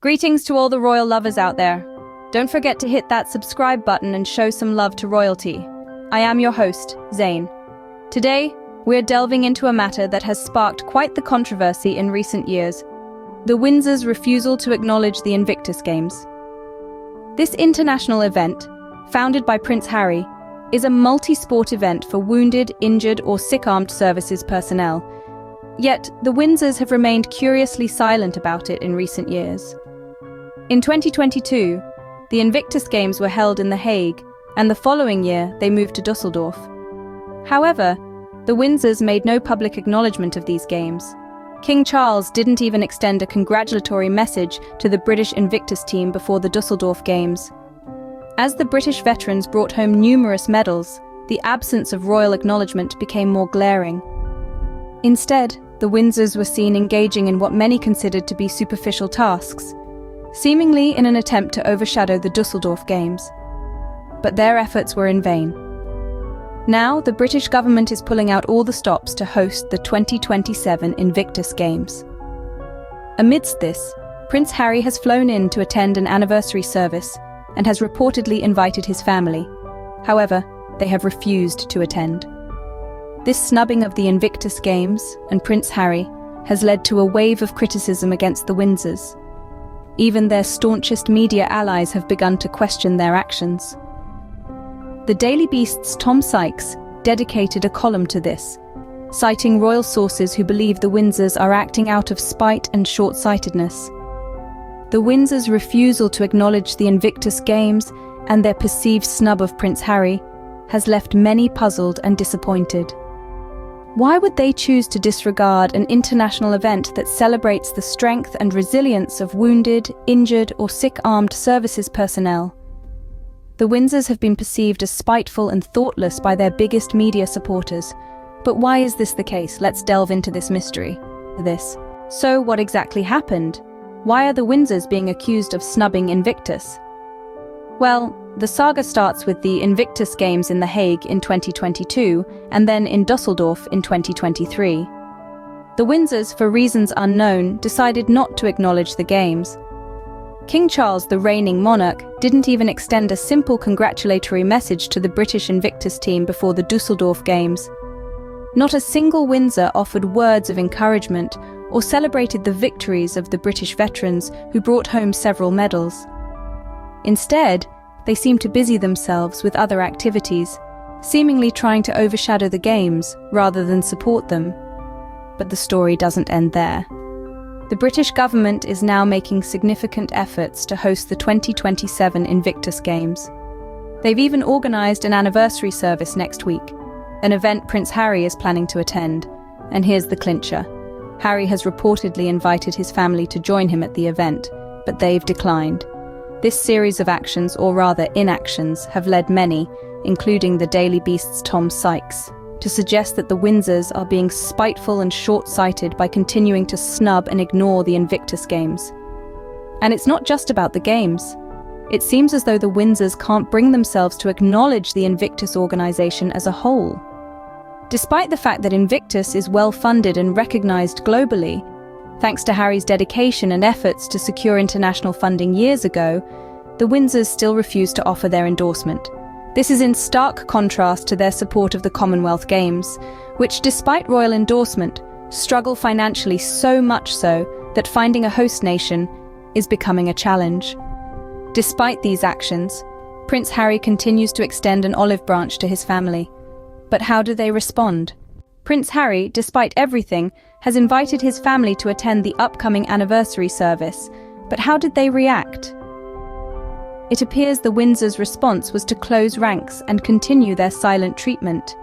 Greetings to all the royal lovers out there. Don't forget to hit that subscribe button and show some love to royalty. I am your host, Zain. Today, we're delving into a matter that has sparked quite the controversy in recent years: the Windsors' refusal to acknowledge the Invictus Games. This international event, founded by Prince Harry, is a multi-sport event for wounded, injured, or sick armed services personnel. Yet, the Windsors have remained curiously silent about it in recent years. In 2022, the Invictus Games were held in The Hague, and the following year they moved to Dusseldorf. However, the Windsors made no public acknowledgement of these games. King Charles didn't even extend a congratulatory message to the British Invictus team before the Dusseldorf Games. As the British veterans brought home numerous medals, the absence of royal acknowledgement became more glaring. Instead, the Windsors were seen engaging in what many considered to be superficial tasks, seemingly in an attempt to overshadow the Dusseldorf Games. But their efforts were in vain. Now, the British government is pulling out all the stops to host the 2027 Invictus Games. Amidst this, Prince Harry has flown in to attend an anniversary service and has reportedly invited his family. However, they have refused to attend. This snubbing of the Invictus Games and Prince Harry has led to a wave of criticism against the Windsors. Even their staunchest media allies have begun to question their actions. The Daily Beast's Tom Sykes dedicated a column to this, citing royal sources who believe the Windsors are acting out of spite and short-sightedness. The Windsors' refusal to acknowledge the Invictus Games and their perceived snub of Prince Harry has left many puzzled and disappointed. Why would they choose to disregard an international event that celebrates the strength and resilience of wounded, injured, or sick-armed services personnel? The Windsors have been perceived as spiteful and thoughtless by their biggest media supporters. But why is this the case? Let's delve into this mystery. So what exactly happened? Why are the Windsors being accused of snubbing Invictus? Well, the saga starts with the Invictus Games in The Hague in 2022 and then in Dusseldorf in 2023. The Windsors, for reasons unknown, decided not to acknowledge the games. King Charles, the reigning monarch, didn't even extend a simple congratulatory message to the British Invictus team before the Dusseldorf Games. Not a single Windsor offered words of encouragement or celebrated the victories of the British veterans who brought home several medals. Instead, they seemed to busy themselves with other activities, seemingly trying to overshadow the games rather than support them. But the story doesn't end there. The British government is now making significant efforts to host the 2027 Invictus Games. They've even organised an anniversary service next week, an event Prince Harry is planning to attend. And here's the clincher. Harry has reportedly invited his family to join him at the event, but they've declined. This series of actions, or rather inactions, have led many, including the Daily Beast's Tom Sykes, to suggest that the Windsors are being spiteful and short-sighted by continuing to snub and ignore the Invictus Games. And it's not just about the games. It seems as though the Windsors can't bring themselves to acknowledge the Invictus organization as a whole. Despite the fact that Invictus is well-funded and recognized globally, thanks to Harry's dedication and efforts to secure international funding years ago, the Windsors still refuse to offer their endorsement. This is in stark contrast to their support of the Commonwealth Games, which, despite royal endorsement, struggle financially so much so that finding a host nation is becoming a challenge. Despite these actions, Prince Harry continues to extend an olive branch to his family. But how do they respond? Prince Harry, despite everything, has invited his family to attend the upcoming anniversary service. But how did they react? It appears the Windsors' response was to close ranks and continue their silent treatment.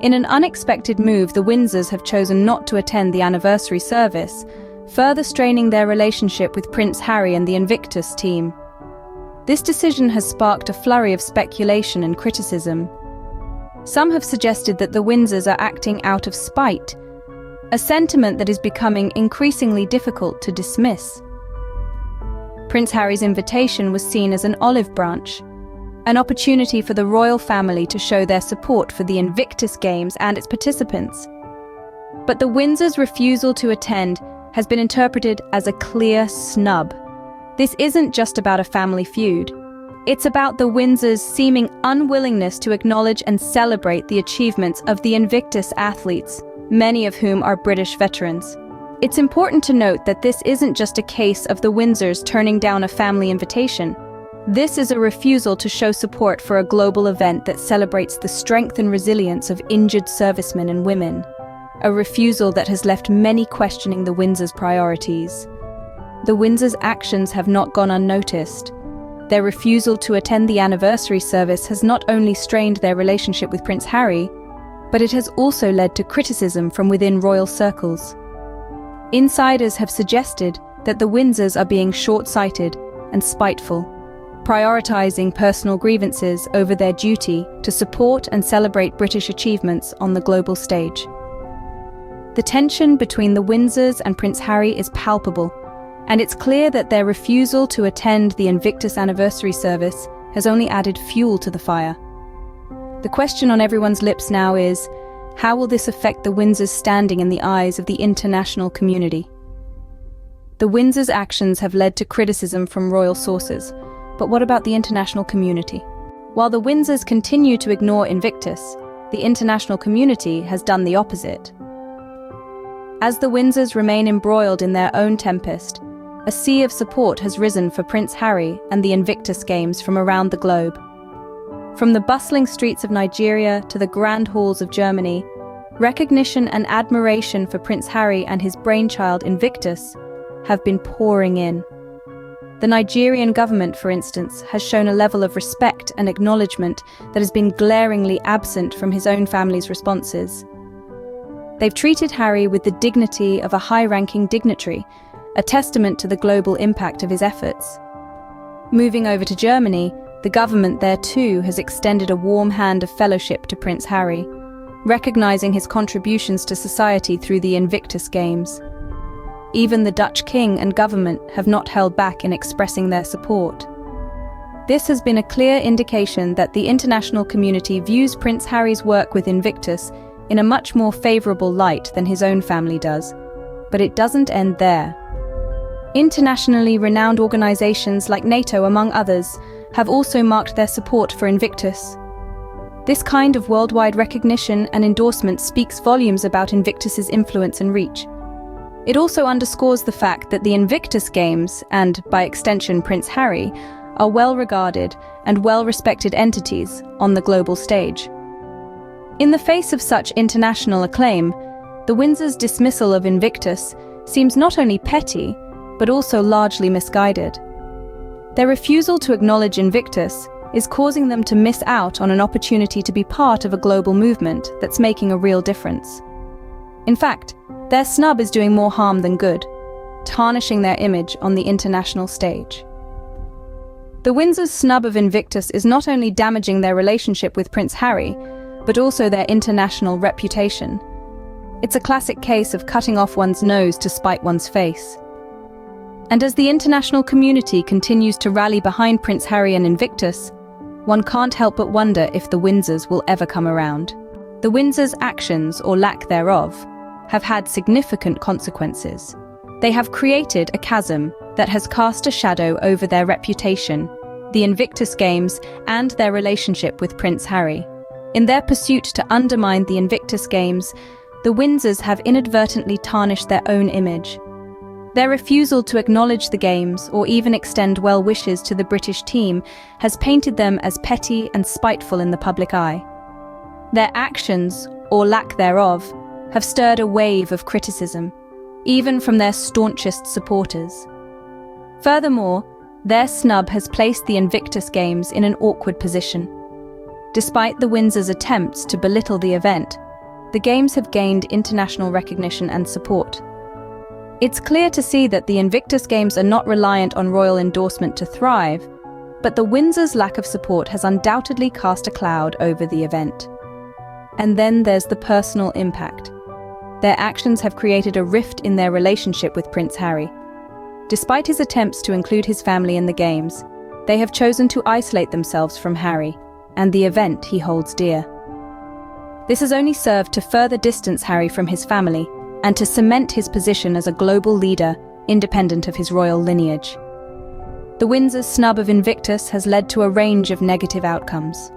In an unexpected move, the Windsors have chosen not to attend the anniversary service, further straining their relationship with Prince Harry and the Invictus team. This decision has sparked a flurry of speculation and criticism. Some have suggested that the Windsors are acting out of spite, a sentiment that is becoming increasingly difficult to dismiss. Prince Harry's invitation was seen as an olive branch, an opportunity for the royal family to show their support for the Invictus Games and its participants. But the Windsors' refusal to attend has been interpreted as a clear snub. This isn't just about a family feud. It's about the Windsors' seeming unwillingness to acknowledge and celebrate the achievements of the Invictus athletes, many of whom are British veterans. It's important to note that this isn't just a case of the Windsors turning down a family invitation. This is a refusal to show support for a global event that celebrates the strength and resilience of injured servicemen and women. A refusal that has left many questioning the Windsors' priorities. The Windsors' actions have not gone unnoticed. Their refusal to attend the anniversary service has not only strained their relationship with Prince Harry, but it has also led to criticism from within royal circles. Insiders have suggested that the Windsors are being short-sighted and spiteful, prioritizing personal grievances over their duty to support and celebrate British achievements on the global stage. The tension between the Windsors and Prince Harry is palpable, and it's clear that their refusal to attend the Invictus anniversary service has only added fuel to the fire. The question on everyone's lips now is, how will this affect the Windsors' standing in the eyes of the international community? The Windsors' actions have led to criticism from royal sources, but what about the international community? While the Windsors continue to ignore Invictus, the international community has done the opposite. As the Windsors remain embroiled in their own tempest, a sea of support has risen for Prince Harry and the Invictus Games from around the globe. From the bustling streets of Nigeria to the grand halls of Germany, recognition and admiration for Prince Harry and his brainchild Invictus have been pouring in. The Nigerian government, for instance, has shown a level of respect and acknowledgement that has been glaringly absent from his own family's responses. They've treated Harry with the dignity of a high-ranking dignitary, a testament to the global impact of his efforts. Moving over to Germany, the government there too has extended a warm hand of fellowship to Prince Harry, recognizing his contributions to society through the Invictus Games. Even the Dutch king and government have not held back in expressing their support. This has been a clear indication that the international community views Prince Harry's work with Invictus in a much more favorable light than his own family does. But it doesn't end there. Internationally renowned organizations like NATO, among others, have also marked their support for Invictus. This kind of worldwide recognition and endorsement speaks volumes about Invictus's influence and reach. It also underscores the fact that the Invictus Games, and by extension Prince Harry, are well-regarded and well-respected entities on the global stage. In the face of such international acclaim, the Windsors' dismissal of Invictus seems not only petty, but also largely misguided. Their refusal to acknowledge Invictus is causing them to miss out on an opportunity to be part of a global movement that's making a real difference. In fact, their snub is doing more harm than good, tarnishing their image on the international stage. The Windsors' snub of Invictus is not only damaging their relationship with Prince Harry, but also their international reputation. It's a classic case of cutting off one's nose to spite one's face. And as the international community continues to rally behind Prince Harry and Invictus, one can't help but wonder if the Windsors will ever come around. The Windsors' actions, or lack thereof, have had significant consequences. They have created a chasm that has cast a shadow over their reputation, the Invictus Games, and their relationship with Prince Harry. In their pursuit to undermine the Invictus Games, the Windsors have inadvertently tarnished their own image. Their refusal to acknowledge the Games or even extend well wishes to the British team has painted them as petty and spiteful in the public eye. Their actions, or lack thereof, have stirred a wave of criticism, even from their staunchest supporters. Furthermore, their snub has placed the Invictus Games in an awkward position. Despite the Windsors' attempts to belittle the event, the Games have gained international recognition and support. It's clear to see that the Invictus Games are not reliant on royal endorsement to thrive, but the Windsors' lack of support has undoubtedly cast a cloud over the event. And then there's the personal impact. Their actions have created a rift in their relationship with Prince Harry. Despite his attempts to include his family in the Games, they have chosen to isolate themselves from Harry and the event he holds dear. This has only served to further distance Harry from his family and to cement his position as a global leader, independent of his royal lineage. the Windsors snub of Invictus has led to a range of negative outcomes.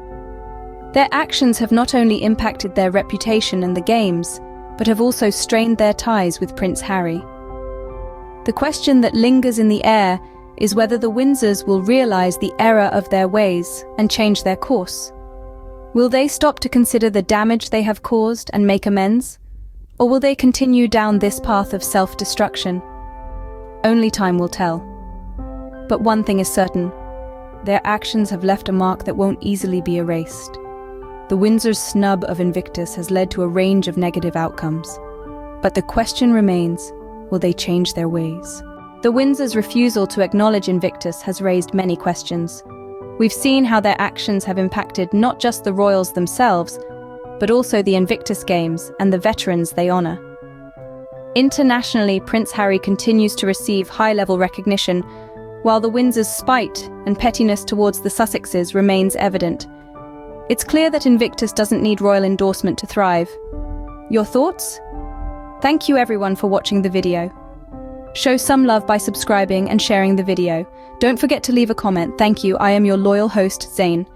Their actions have not only impacted their reputation and the games, but have also strained their ties with Prince Harry. The question that lingers in the air is whether the Windsors will realize the error of their ways and change their course. Will they stop to consider the damage they have caused and make amends? Or will they continue down this path of self-destruction? Only time will tell. But one thing is certain: their actions have left a mark that won't easily be erased. The Windsors snub of Invictus has led to a range of negative outcomes. But the question remains, will they change their ways? The Windsors' refusal to acknowledge Invictus has raised many questions. We've seen how their actions have impacted not just the royals themselves, but also the Invictus Games and the veterans they honor. Internationally, Prince Harry continues to receive high-level recognition, while the Windsors' spite and pettiness towards the Sussexes remains evident. It's clear that Invictus doesn't need royal endorsement to thrive. Your thoughts? Thank you everyone for watching the video. Show some love by subscribing and sharing the video. Don't forget to leave a comment. Thank you. I am your loyal host, Zane.